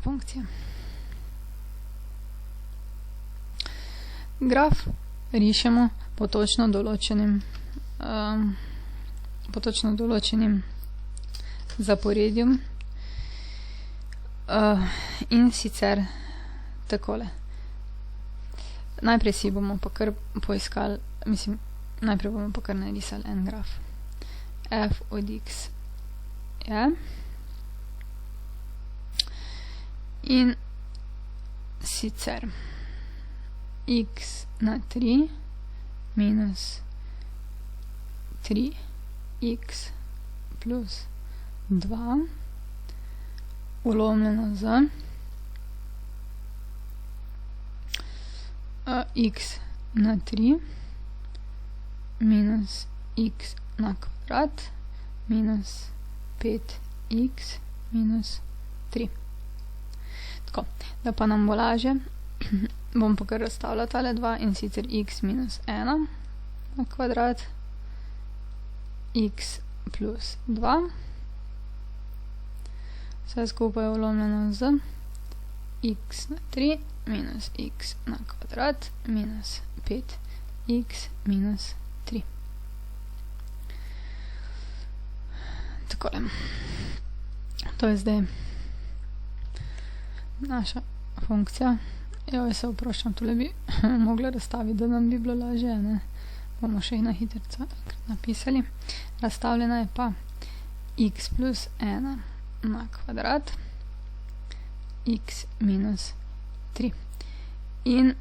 funkcije. Graf rišemo po točno določenim zaporedjem in sicer takole. Najprej si bomo pa kar poiskali, najprej bomo pa kar narisali en graf. F od x je in sicer x na 3 minus 3x plus 2 ulomljeno z x na 3 minus x na kvadrat minus 5x minus 3. Tako, da pa nam bo lažje, bom pa kar razstavila tale dva in sicer x minus 1 na kvadrat x plus 2 vse skupaj ulomljeno z x na 3 minus x na kvadrat minus 5x minus 3. Takole. To je zdaj naša funkcija. Joj, se oproščam, tule bi mogla razstaviti, da nam bi bilo lažje, ne? Bomo še na hitrico napisali. Razstavljena je pa x plus 1 na kvadrat x minus 3. In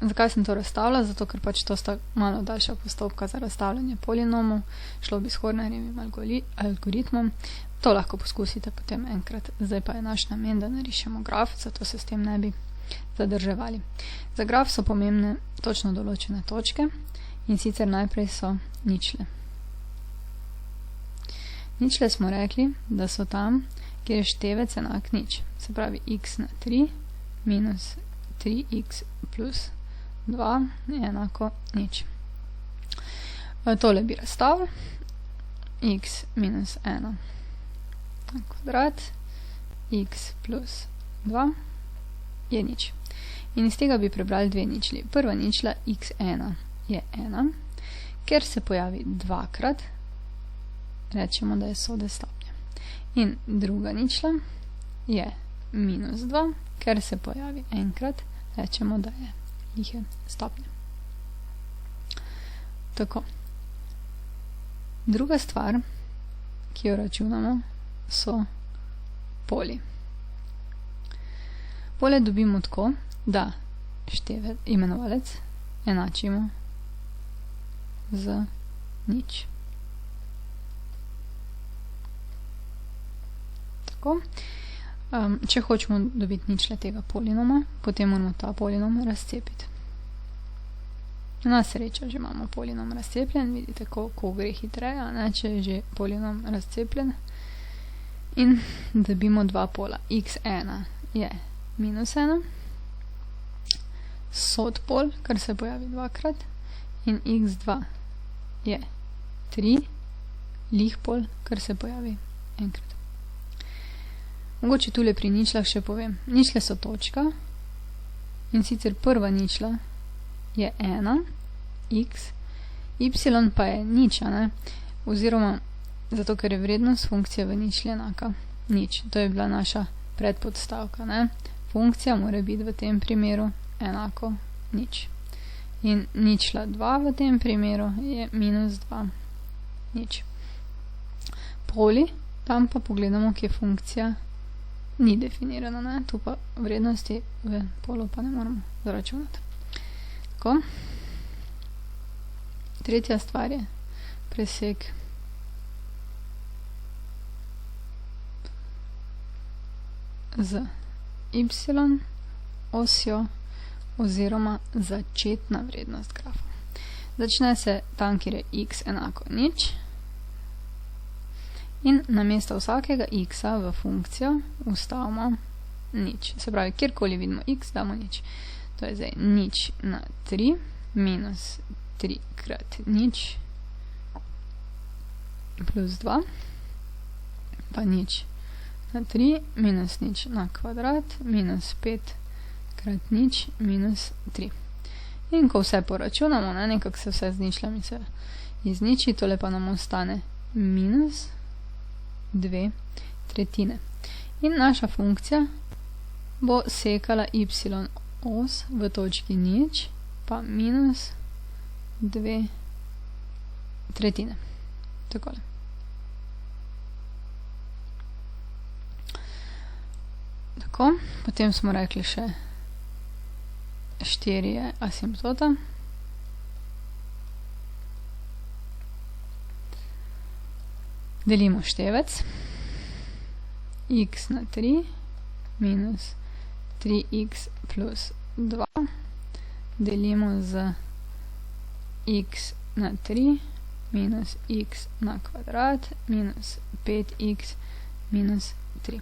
zakaj sem to razstavila? Zato, ker pač to sta malo daljša postopka za razstavljanje polinomov. Šlo bi s Hornerjevim algoritmom. To lahko poskusite potem enkrat. Zdaj pa je naš namen, da narišemo graf, zato se s tem ne bi zadrževali. Za graf so pomembne točno določene točke in sicer najprej so ničle. Ničle smo rekli, da so tam, kjer je števec enak nič. Se pravi x na 3 minus 3x plus 2 je enako nič. Tole bi razstavili. X minus 1 na kvadrat x plus 2 je nič. In iz tega bi prebrali dve ničli. Prva ničla x1 je 1. Ker se pojavi dvakrat, rečemo, da je sode stopnje. In druga ničla je minus 2. Ker se pojavi enkrat, rečemo, da je lihe stopnje. Tako. Druga stvar, ki jo računamo, so poli. Pole dobimo tako, da imenovalec enačimo z nič. Tako. Če hočemo dobiti ničle tega polinoma, potem moramo ta polinom razcepiti. Na srečo že imamo polinom razcepljen, vidite, ko gre hitreje, ne, če je že polinom razcepljen. In dobimo dva pola. x1 je minus 1, sodpol, kar se pojavi dvakrat, in x2 je 3, lihpol, kar se pojavi enkrat. Mogoče tule pri ničlah še povem. Ničle so točka in sicer prva ničla je 1, x, y pa je nič, ne? Oziroma, zato ker je vrednost funkcije v ničli enaka nič. To je bila naša predpodstavka, ne? Funkcija mora biti v tem primeru enako nič. In ničla 2 v tem primeru je minus 2 nič. Poli, tam pa pogledamo, kje funkcija ni definirana, ne? Tu pa vrednosti v polu pa ne moramo zaračunati. Tako. Tretja stvar je presek z y osjo oziroma začetna vrednost grafa. Začne se tam, kjer je x enako nič in namesto vsakega x-a v funkcijo vstavimo nič. Se pravi, kjerkoli vidimo x, damo nič. To je zdaj nič na 3 minus 3 krat nič plus 2 pa nič na 3 minus nič na kvadrat minus 5 krat nič minus 3. In ko vse poračunamo, nekako se vse z ničlami se izniči, tole pa nam ostane minus 2 tretjine. In naša funkcija bo sekala y os v točki nič pa minus 2 tretjine. Takole. Tako, potem smo rekli še 4 je asimptota. Delimo števec. X na 3 minus 3x plus 2 delimo z x na 3 minus x na kvadrat minus 5x minus 3.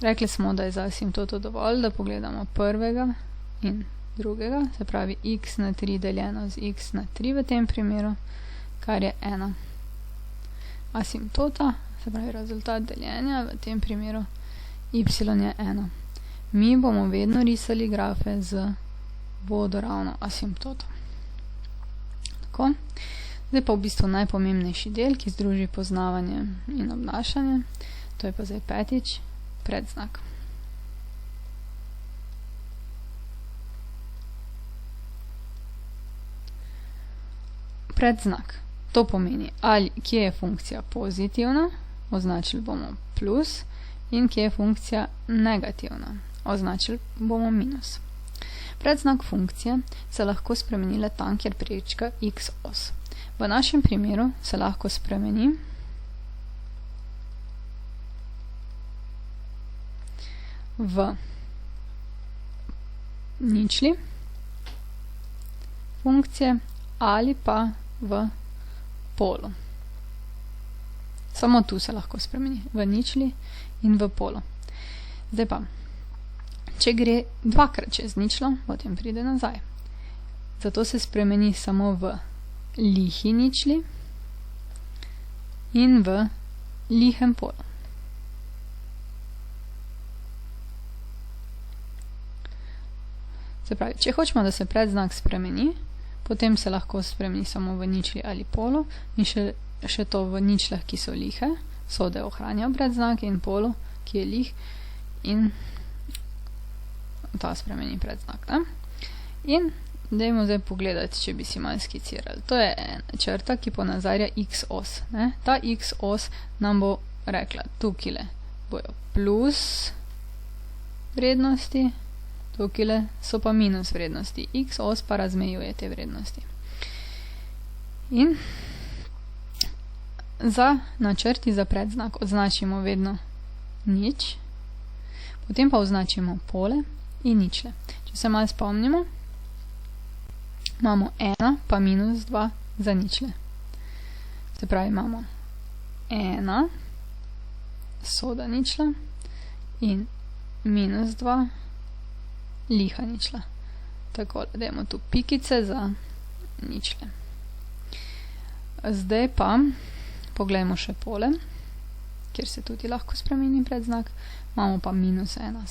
Rekli smo, da je za asimptoto dovolj, da pogledamo prvega in drugega, se pravi x na 3 deljeno z x na 3 v tem primeru, kar je 1. Asimptota, se pravi rezultat deljenja, v tem primeru y je 1. Mi bomo vedno risali grafe z vodoravno asimptoto. Tako. Zdaj pa v bistvu najpomembnejši del, ki združi poznavanje in obnašanje. To je pa zdaj 5. predznak. Predznak. To pomeni, ali kje je funkcija pozitivna, označili bomo plus, in kje je funkcija negativna, označili bomo minus. Predznak funkcije se lahko spremeni le tam, kjer prečka x os. V našem primeru se lahko spremeni v ničli funkcije ali pa v polu. Samo tu se lahko spremeni, v ničli in v polu. Zdaj pa, če gre dvakrat čez ničlo, potem pride nazaj. Zato se spremeni samo v lihi ničli in v lihem polu. Se pravi, če hočemo, da se predznak spremeni, potem se lahko spremeni samo v ničli ali polu in še to v ničlah, ki so lihe, sode ohranjajo predznak, in polu, ki je lih, in ta spremeni predznak. Ne? In dajmo zdaj pogledati, če bi si malo skicirali. To je ena črta, ki ponazarja x os. Ne? Ta x os nam bo rekla, tukile bojo plus vrednosti, tukile so pa minus vrednosti. X os pa razmejuje te vrednosti. In za načrti za predznak označimo vedno nič, potem pa označimo pole in ničle. Če se malo spomnimo, imamo 1 pa minus 2 za ničle. Se pravi, imamo 1 soda ničla in minus 2 liha ničla. Tako, dajmo tu pikice za ničle. Zdaj pa poglejmo še pole, kjer se tudi lahko spremeni predznak. Imamo pa minus 1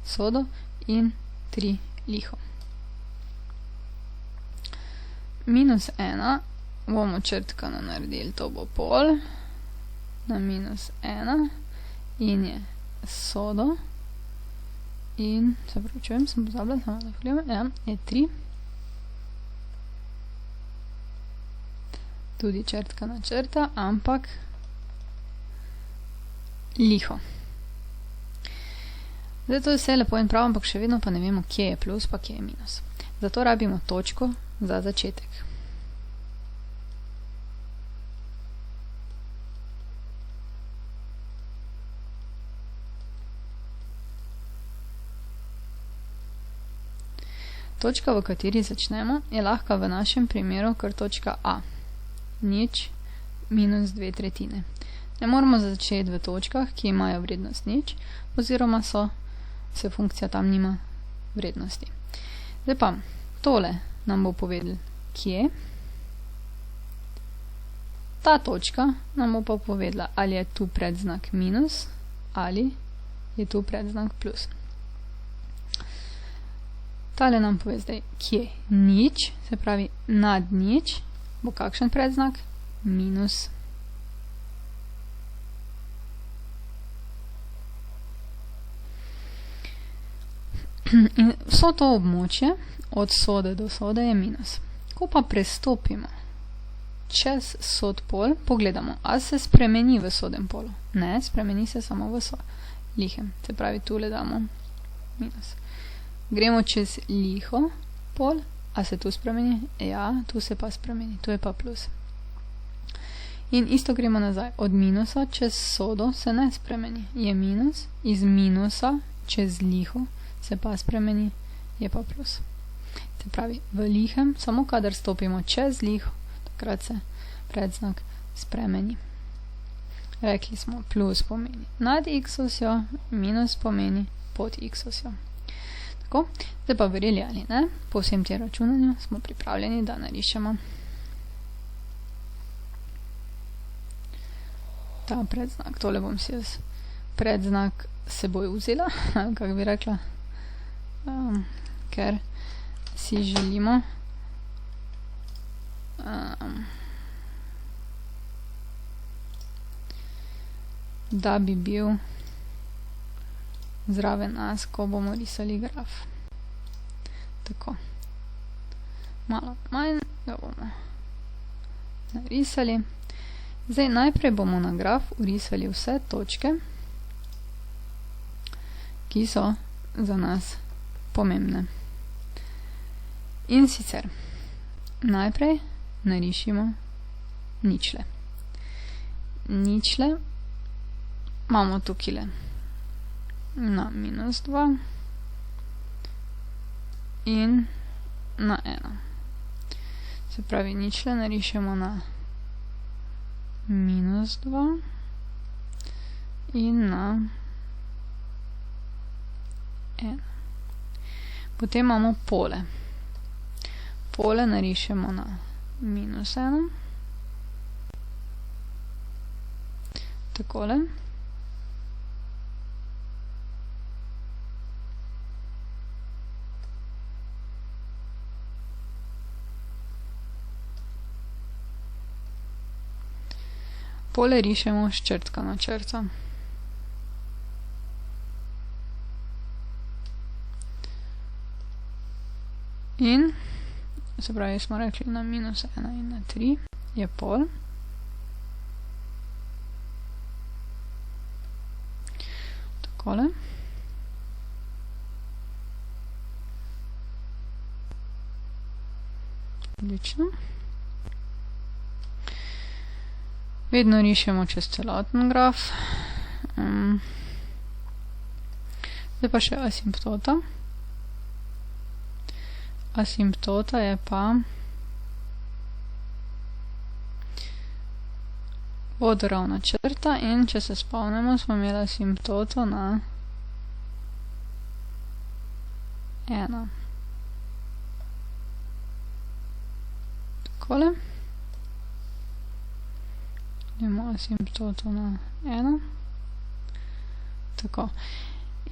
sodo in 3 liho. Minus 1 bomo črtkano naredili, to bo pol na minus 1 in je sodo in, se pravičujem, sem pozabila, samo da pogledam, ja, je 3. Tudi črtkana črta, ampak liho. Zdaj to je vse lepo in prav, ampak še vedno pa ne vemo, kje je plus pa kje je minus. Zato rabimo točko za začetek. Točka, v kateri začnemo, je lahko v našem primeru kar točka A. Nič minus 2 tretjine. Ne moramo začeti v točkah, ki imajo vrednost nič, oziroma se funkcija tam nima vrednosti. Zdaj pa, tole nam bo povedal, kje. Ta točka nam bo pa povedala, ali je tu predznak minus ali je tu predznak plus. Tale nam pove zdaj, kje nič, se pravi nad nič, bo kakšen predznak? Minus. In vso to območje od sode do sode je minus. Ko pa prestopimo čez sod pol, pogledamo, a se spremeni v sodem polu. Ne, spremeni se samo v lihem. Se pravi, tule damo minus. Gremo čez liho pol, a se tu spremeni? Ja, tu se pa spremeni, tu je pa plus. In isto gremo nazaj. Od minusa čez sodo se ne spremeni. Je minus, iz minusa čez liho se pa spremeni, je pa plus. Se pravi, v lihem, samo kadar stopimo čez liho, takrat se predznak spremeni. Rekli smo, plus pomeni nad x-osjo, minus pomeni pod x-osjo. Tako, zdaj pa verjeli ali ne, po vsem tem računanju smo pripravljeni, da narišemo ta predznak. Tole bom si jaz predznak seboj vzela, kako bi rekla, ker si želimo da bi bil zraven nas, ko bomo risali graf. Tako. Malo manj ga bomo narisali. Zdaj najprej bomo na graf urisali vse točke, ki so za nas pomembne. In sicer najprej narišimo ničle. Ničle imamo tukile na minus 2 in na 1. Se pravi, ničle narišemo na minus 2 in na 1. Potem imamo pole. Pole narišemo na minus 1. Takole. Pole rišemo s črtkano črto. In, se pravi, smo rekli na minus 1 in na 3 je pol. Takole. Odlično. Vedno rišemo čez celoten graf. Zdaj pa še asimptota. Asimptota je pa vodoravna črta in če se spomnimo, smo imeli asimptoto na 1. Takole. Imamo asimptoto na 1. Tako.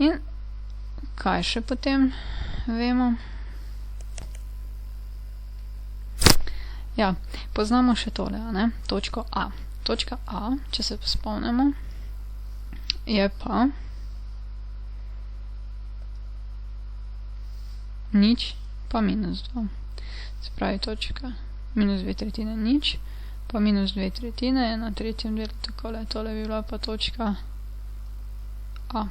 In kaj še potem vemo? Ja, poznamo še tole, ne? Točko A. Točka A, če se spomnimo, je pa nič pa minus 2. Se pravi, točka minus 2/3 nič, pa minus 2/3 je na tretjem delu takole. Tole bi bila pa točka A.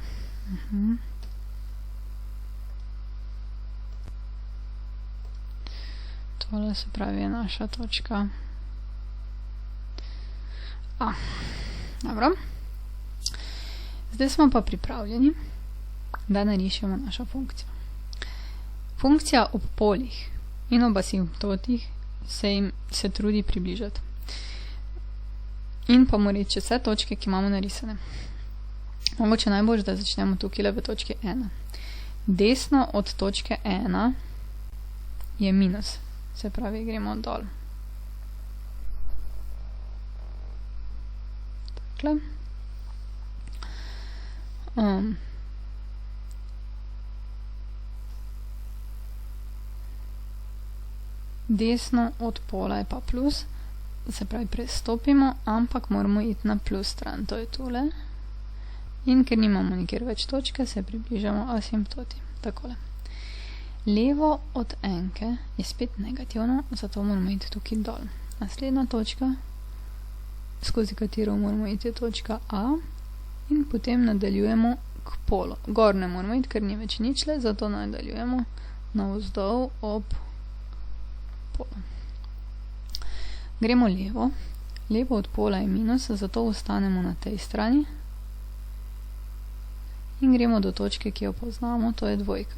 Tole se pravi je naša točka A. Dobro. Zdaj smo pa pripravljeni, da narišemo našo funkcijo. Funkcija ob polih in ob asimptotih se trudi približati. In pa mora reči vse točke, ki imamo narisane. Mogoče najbolj, da začnemo tukaj v točki 1. Desno od točke 1 je minus. Se pravi, gremo dol. Takle. desno od pola je pa plus, se pravi prestopimo, ampak moramo iti na plus stran, to je tule. In ker nimamo nikjer več točke, se približamo asimptoti, takole. Levo od enke je spet negativno, zato moramo iti tukaj dol. Naslednja točka, skozi katero moramo iti, je točka A in potem nadaljujemo k polu. Gor ne moramo iti, ker ni več ničle, zato nadaljujemo navzdol ob polu. Gremo levo. Levo od pola je minus, zato ostanemo na tej strani. In gremo do točke, ki jo poznamo, to je dvojka.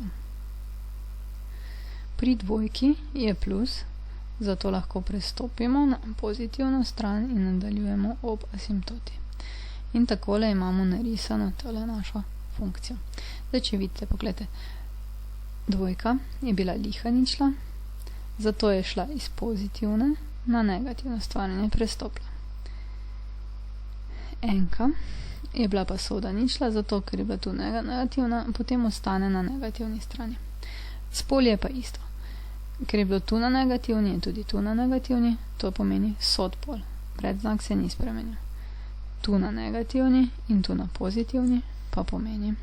Pri dvojki je plus, zato lahko prestopimo na pozitivno stran in nadaljujemo ob asimptoti. In takole imamo narisano tole našo funkcijo. Zdaj, če vidite, pogledajte, dvojka je bila liha ničla, zato je šla iz pozitivne na negativno stran in je prestopila. Enka je bila pa soda ničla, zato ker je bila tu negativna, potem ostane na negativni strani. Spolje je pa isto. Ker je bilo tu na negativni, je tudi tu na negativni, to pomeni sodpol. Predznak se ni spremenil. Tu na negativni in tu na pozitivni pa pomeni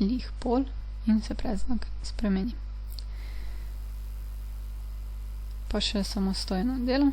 lih pol in se predznak spremeni. Pa še samostojno delo.